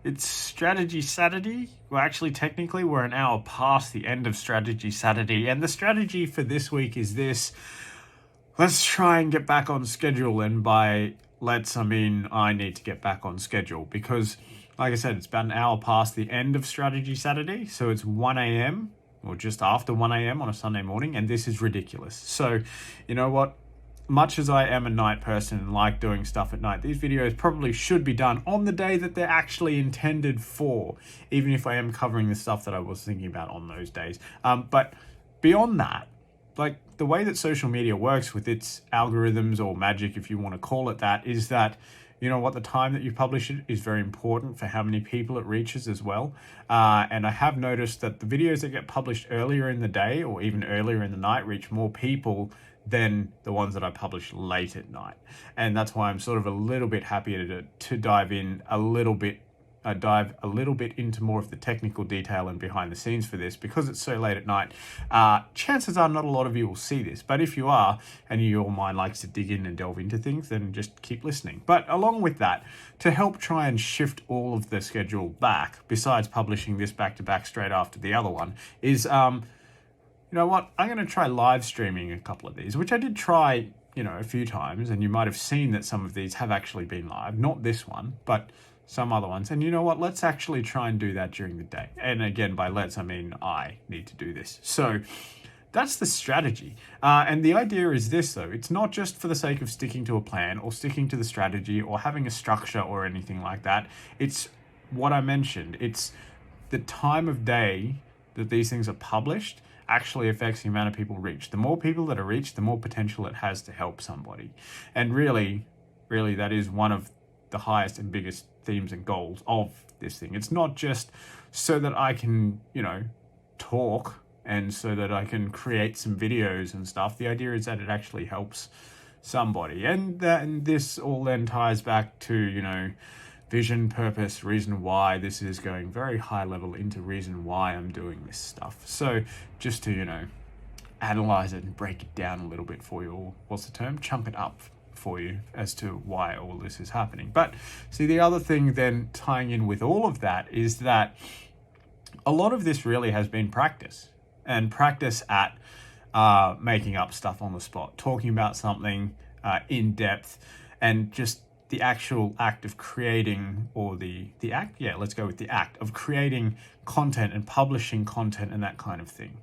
It's Strategy Saturday. Well, actually, technically, we're an hour past the end of Strategy Saturday. And the strategy for this week is this. Let's try and get back on schedule. And by let's, I mean I need to get back on schedule because, like I said, it's about an hour past the end of Strategy Saturday. So it's 1 a.m. or just after 1 a.m. on a Sunday morning. And this is ridiculous. So, you know what? Much as I am a night person and like doing stuff at night, these videos probably should be done on the day that they're actually intended for, even if I am covering the stuff that I was thinking about on those days. But beyond that, like the way that social media works with its algorithms or magic, if you want to call it that, is that, you know what, the time that you publish it is very important for how many people it reaches as well. And I have noticed that the videos that get published earlier in the day or even earlier in the night reach more people than the ones that I publish late at night. And that's why I'm sort of a little bit happier to dive in a little bit, dive a little bit into more of the technical detail and behind the scenes for this, because it's so late at night. Chances are not a lot of you will see this, but if you are, and your mind likes to dig in and delve into things, then just keep listening. But along with that, to help try and shift all of the schedule back, besides publishing this back to back straight after the other one, is you know what? I'm going to try live streaming a couple of these, which I did try, a few times. And you might have seen that some of these have actually been live. Not this one, but some other ones. And you know what? Let's actually try and do that during the day. And again, by let's, I mean I need to do this. So that's the strategy. And the idea is this, though. It's not just for the sake of sticking to a plan or sticking to the strategy or having a structure or anything like that. It's what I mentioned. It's the time of day that these things are published actually affects the amount of people reached. The more people that are reached, the more potential it has to help somebody. And really, that is one of the highest and biggest themes and goals of this thing. It's not just so that I can, talk and so that I can create some videos and stuff. The idea is that it actually helps somebody. And this all then ties back to, vision, purpose, reason why. This is going very high level into reason why I'm doing this stuff. So just to, analyze it and break it down a little bit for you, or what's the term? Chunk it up for you as to why all this is happening. But see, the other thing then tying in with all of that is that a lot of this really has been practice, and practice at making up stuff on the spot, talking about something in depth, and just the actual act of creating, or the act, let's go with the act of creating content and publishing content and that kind of thing.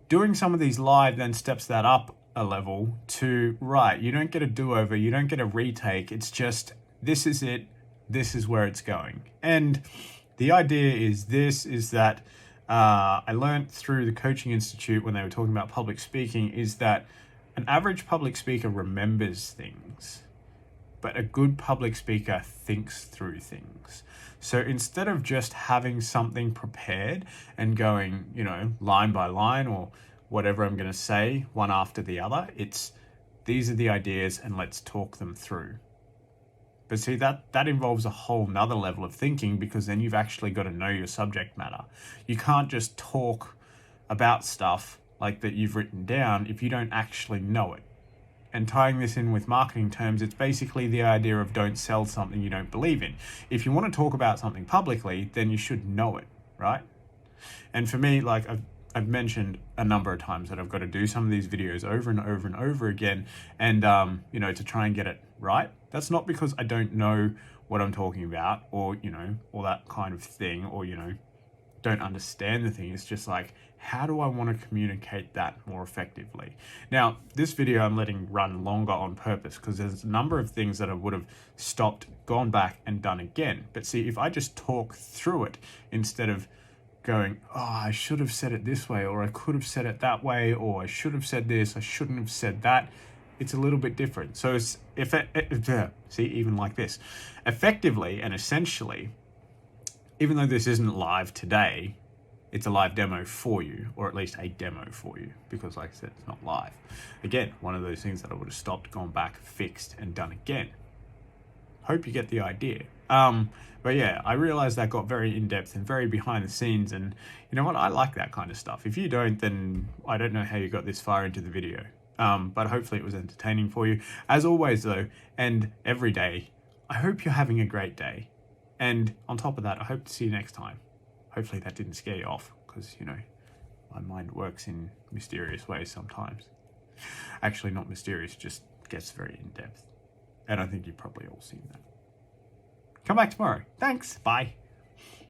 Doing some of these live then steps that up a level to, right, you don't get a do-over, you don't get a retake, it's just, this is it, this is where it's going. And the idea is that I learned through the Coaching Institute when they were talking about public speaking, is that an average public speaker remembers things, but a good public speaker thinks through things. So instead of just having something prepared and going, line by line or whatever I'm going to say, one after the other, it's these are the ideas and let's talk them through. But see, that involves a whole nother level of thinking, because then you've actually got to know your subject matter. You can't just talk about stuff like that you've written down if you don't actually know it. And tying this in with marketing terms, it's basically the idea of don't sell something you don't believe in. If you want to talk about something publicly, then you should know it, right? And for me, like I've mentioned a number of times that I've got to do some of these videos over and over and over again, and to try and get it right. That's not because I don't know what I'm talking about, or all that kind of thing, or don't understand the thing. It's just like, how do I want to communicate that more effectively? Now, this video I'm letting run longer on purpose because there's a number of things that I would have stopped, gone back and done again. But see, if I just talk through it instead of going, oh, I should have said it this way, or I could have said it that way, or I should have said this, I shouldn't have said that, it's a little bit different. So it's, see, even like this, effectively and essentially, even though this isn't live today, it's a live demo for you, or at least a demo for you, because like I said, it's not live. Again, one of those things that I would have stopped, gone back, fixed, and done again. Hope you get the idea. But yeah, I realized that got very in-depth and very behind the scenes, and you know what? I like that kind of stuff. If you don't, then I don't know how you got this far into the video. But hopefully it was entertaining for you. As always though, and every day, I hope you're having a great day. And on top of that, I hope to see you next time. Hopefully that didn't scare you off, because, you know, my mind works in mysterious ways sometimes. Actually, not mysterious, just gets very in-depth. And I think you've probably all seen that. Come back tomorrow. Thanks. Bye.